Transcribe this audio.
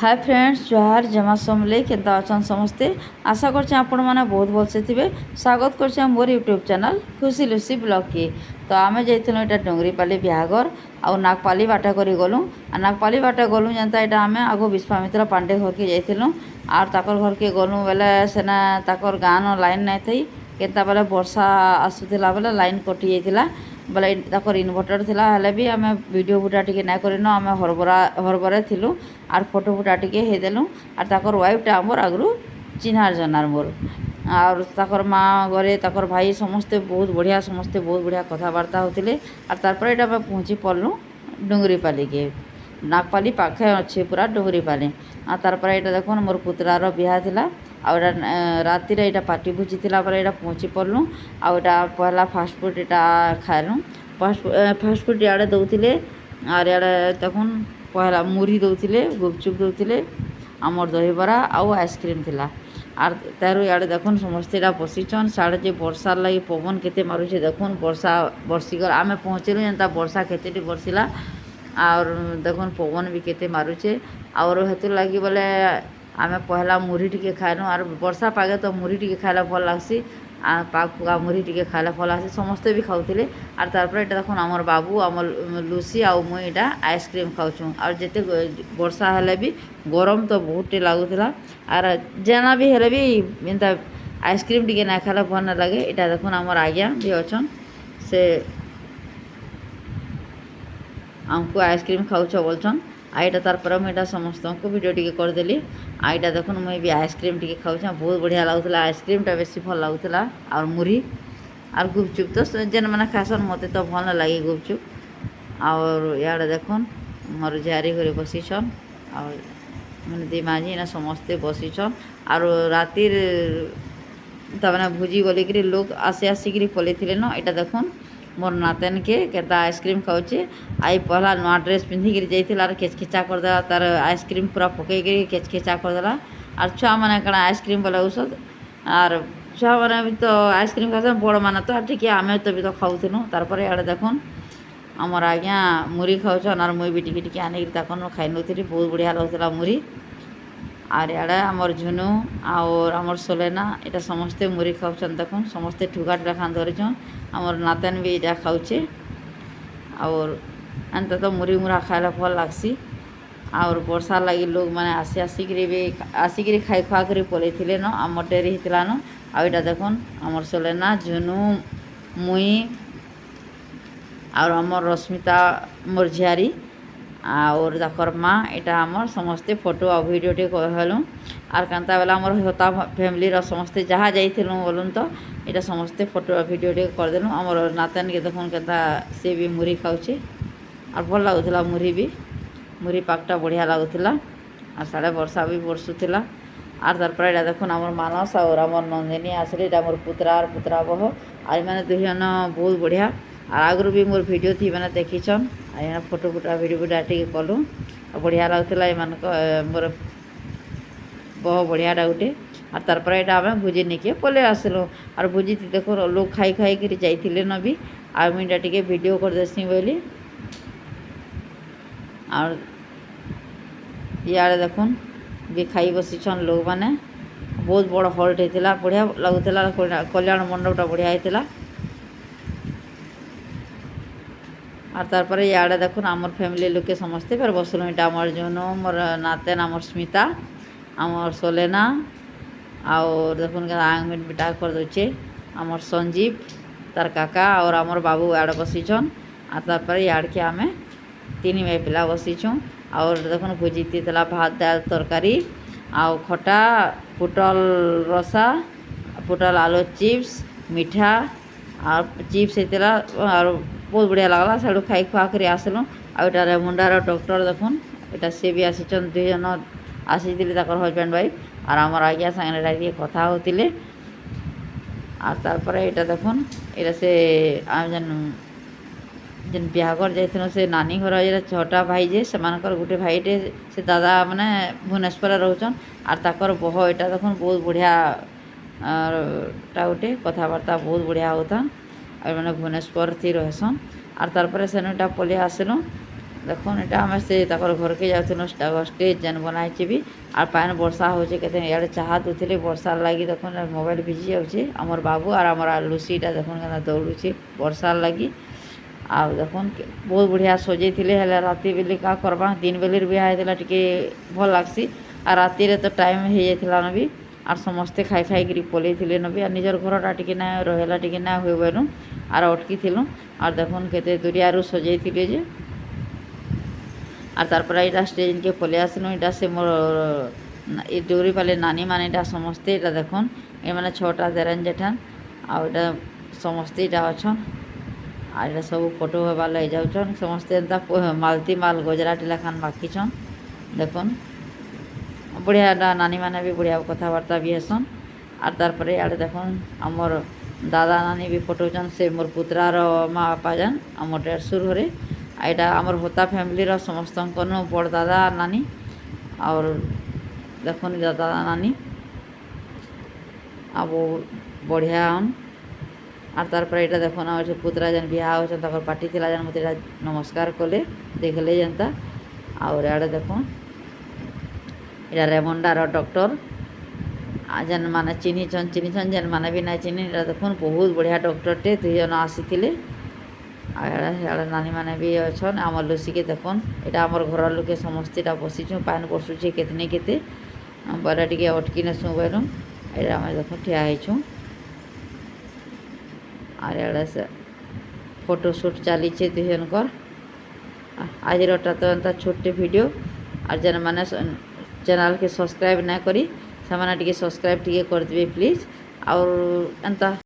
Hi friends जोहार जमा समले Kenta अछन समस्ते आशा करछे आपण माने बहुत भलसे थिबे। स्वागत करछे मोर यूट्यूब चैनल खुशी लुसी ब्लॉग की। तो आमे जैथिनु एटा डोंगरीपाली बिहाघर आउ नागपाली बाटा करी गलु आ नागपाली बाटा गलु जनता एटा आमे आगो विश्वामित्र पांडे घर के जैथिनु आर ताकर घर के गलु बेले सेना ताकर गान लाइन नै थई केंता बेले वर्षा आसुथिला बेले लाइन कटि जाइतिला बोले ताकर इन्वर्टर थिला हेले भी आमे वीडियो फुटा टिके ना करिनो आमे हरबरे थिलु आर फोटो फुटा टिके हे देलु आर ताकर वाइफ टा हमर आगरु चिन्हार जनार मोर आर ताकर माँ घरे ताकर भाई समस्ते बहुत बढ़िया कथबार्ता होतिले आर तार पर एटा पहुँची पड़लु डुंगरीपाली के नागपाली पाखे अच्छे पूरा डुंगरीपाली आ तार पर एटा देखो मोर पुतरार बिहा थिला आउ राति एटा पार्टी भोजी थिला पर एटा पहुँची पड़लु आउ एटा पहला फास्ट फूड एटा खाइलु फास्ट फूड इे दौले आर इे देखुन पहला मुढ़ी दौले गुपचुप दौले आमर दहीबरा आउ आइसक्रीम थिला आर तार इे देखुन समस्ते बसीचन साढ़े जे वर्षा लगी पवन केते मारुचे देखुन वर्षा बर्षिकर आम पहुँचलु जेनता वर्षा केते बर्षिला और देखुन पवन भी केते मारुचे और हेतु लगी बोले आमे पहला मुढ़ी टिके खाइलु आर वर्षा पागे तो मुढ़ी टिके खाइला भल लागसी पाक पुका मुढ़ी टिके खाइला भल लागसी समस्ते भी खाउथिले आर तारपर एटा देखुन हमर बाबू हमर लुसी आउ मुई एटा आइसक्रीम खाउछु आर जेते वर्षा हेले भी गरम तो बहुत टे लागुथिला आर जेना भी हेले भी एंता आइसक्रीम टिके ना खाइला भल ना लागे एटा देखुन हमर आज्ञा भी अछन से आमको आइसक्रीम खाऊछ बोलछन आईटा तार पर मुझे समस्त को वीडियो टिके करदेली आईटा देखुन मुझे भी आइसक्रीम टिके खाऊछ बहुत बढ़िया लगुला आइसक्रीम टा बेसी भल लगुला और मुढ़ी और गुपचुप तो जेन मैंने खासन मत तो भल लगे गुपचुप और इे देखुन मोर झारी घरे बसीछन और मैंने दी माझी ना समस्ते बसीछन और रातिर तमने भोजी बोलिक लोग आसी आसिक पलैथिले न यहाँ देखुन मोर नातेन के केता आइसक्रीम खाऊचे आई पहला नुआ ड्रेस पिंधिक जाइला केचकेचा करदेला तार आइसक्रीम पूरा पकईक केचकेचा करदेला और छुआ मैंने कण आइसक्रीम बोले औषध और छुआ मैंने भी तो आइसक्रीम खा बड़ मान तो ठीक है आम तो भी तो खाऊलु तार इे देखुन आमर आज्ञा मुढ़ी खाऊन और मुई भी टिके टिके आनिक खाई नौली बहुत बढ़िया लगुला मुढ़ी और इे आमर झुनू और आमर सोलेना यहाँ समस्ते मुढ़ी खाऊन देखुन समस्ते ठुगा ठुगा खान धरीछन आमर नातेन भी यहाँ खाऊचे और एंता तो मुढ़ी मुढ़ा खाइला भल लागसी और वर्षा लगी लोग मैंने आसिक भी आसिक खाई खुआ कर पलैथिले न आमर डेरी होता न आईटा देखुन आमर सोलेना झुनू मुई और आमर रश्मिता मोर झियारी और ताकर माँ यहाँ आमर समस्ते फोटो और वीडियो टे कहलु आर कांता बेला आमर होता फैमिली समस्ते जहाँ जाइलु बोलुन तो यहाँ समस्ते फोटो और वीडियो टे करदेलु आमर नातेन के देखुन केता सी भी मुढ़ी खाऊचे और भल लगुला मुढ़ी पाकटा बढ़िया लगुला और साढ़े वर्षा भी बरसुला और तार पर देखुन आमर मानस और आमर नंदिनी आसले मोर पुतरा और पुतरा बह और मैंने दुहन बहुत बढ़िया और आगु भी मोर वीडियो थी मैंने देखीछन यहाँ फोटो फुटा वीडियो फुटा टे कलु बढ़िया लगुला मोर बह बढ़िया गोटे और तार पर यहाँ आम भोजी निके पलि आसलु और भोजी देखो लोग खाई खाई कर जाइए न भी और मुझे टे वीडियो कर देसी बोली और इे देखुन भी खाई बसीछन लोग मैंने बहुत बड़ हल्ट होता बढ़िया लगुला कल्याण मंडपटा बढ़िया होता और तार इे देखुन आमर फैमिली लोग के समस्ते फिर बसलु यहाँ आमर जुनू मोर नातेन आमर स्मिता आमर सोलेना और देखुन आंगमिन बिटा कर दूचे आमर संजीव तार काका और आमर बाबू इे बसीछन और तार इे के आम तीन माई पिला बसीछुँ और देखुन भोजी थी भात दाल तरकारी आउ खटा पुटल रसा पुटल आलू चिप्स मीठा और चिप्स होता और बहुत बढ़िया लगला साड़ू खाई खुआ कर आसलु आर मुंडार डॉक्टर देखुन यहाँ सी भी आसीचन दुई जन आसी हजबैंड वाइफ और आमर आज्ञा सागे कथा होते और तार यहाँ देखुन यहाँ से जेन जेन बिहाघर जाइल से नानी घर ये 6टा भाई जे से गोटे भाईटे से दादा मैंने भुवनेश्वर रोचन और ताकर बह यहाँ देखुन बहुत बढ़िया गोटे कथबार्ता बहुत बढ़िया होता और मैंने भुवनेश्वर थी रहसन और तार से पलि आसलु দেখুন এটা আমি সে তাকর ঘরকে যাচ্ছিল স্টেজ যেন বনাইছি বি আর পান বর্ষা হচ্ছে কেতে ইয়াড়ে চাহা দুଥିଲେ বর্ষার লাগি দেখুন মোবাইল ভিজি যাচ্ছে আমার বাবু আর আমার লুসিটা দেখুন কেন দৌড়ুছে বর্ষার লাগি ଆଉ ଦେଖୁନ୍ ବହୁତ ବଢ଼ିଆ ସଜେଇଥିଲେ ହେଲେ ରାତି ବେଲେ କା କର୍ବା ଦିନ ବେଲେର ବିହା ହେଇଥିଲା ଟିକେ ଭଲ୍ ଲାଗ୍ସି ଆଉ ରାତିରେ ତ ଟାଇମ୍ ହେଇଯାଇଥିଲା ନ ବି ଆର୍ ସମସ୍ତେ ଖାଇ ଖାଇକିରି ପଲେଇଥିଲେ ନ ବି ଆଉ ନିଜର ଘରଟା ଟିକେ ନା ରହେଲା ଟିକେ ନା ହୁଏ ବୋଇଲୁ ଆର୍ ଅଟକିଥିଲୁ ଆର୍ ଦେଖୁନ୍ କେତେ ଦୁରିଆରୁ ସଜେଇଥିଲେ ଯେ আর তারপরে এটা স্টেজকে পলে আসলো এটা সে মোর এই ডোরি পালে নানি মানে এটা সমস্তে এটা দেখুন এ মানে ছটা দেরান জেঠান আর এটা সমস্তে এটা অছন আর এটা সব ফটো হবার লাই যাচ্ছন সমস্তে এন্তা মালতি মাল গজরাটি লেখান মাখিছন দেখুন বঢ়িয়া নানি মানে বি বঢ়িয়া কথাবার্তা বি হেসন আর তারপরে আড়ে দেখুন আমার দাদা নানি বি ফটোছন সে মোর পুত্রার মা বাপা যান আমার দেড়শুর ঘরে এটা আমার হোতা ফ্যামিলির সমস্ত বড় দাদা আর নানি আর দেখুন দাদা নানি আর বঢ়িয়া হন আর তারপরে এটা দেখুন আমার পুতরা যেন বিহা হয়েছেন তখন পার্টি লা যেন মতো এটা নমস্কার কলে দেখলে যেনতা আর এড়ে দেখুন এটা রেমন্ডার ডক্টর যেন মানে চিনিছন যেন মানে বি না চিনি এটা দেখুন বহুত বঢ়িয়া ডক্টরটে দুইজন আসিলে আর এড়ে নানি মানে বি অছন আমার লুসিকে দেখুন এটা আমার ঘরের লোকে সমস্তে এটা বসিছু পান বসুছে কেতনে কেতে বলে টিকে অটকি নেছু বেলু এটা আমি দেখুন ঠিয়া হয়েছু আর এড়ে সে ফটোশুট চালিছে দুজনকর আজরটা তো এন্তা ছোট্ট ভিডিও আর যেন মানে চ্যানেলকে সবসক্রাইব না করি সেমানে টিকে সবসক্রাইব টিকে করে দেবে প্লিজ আর এন্তা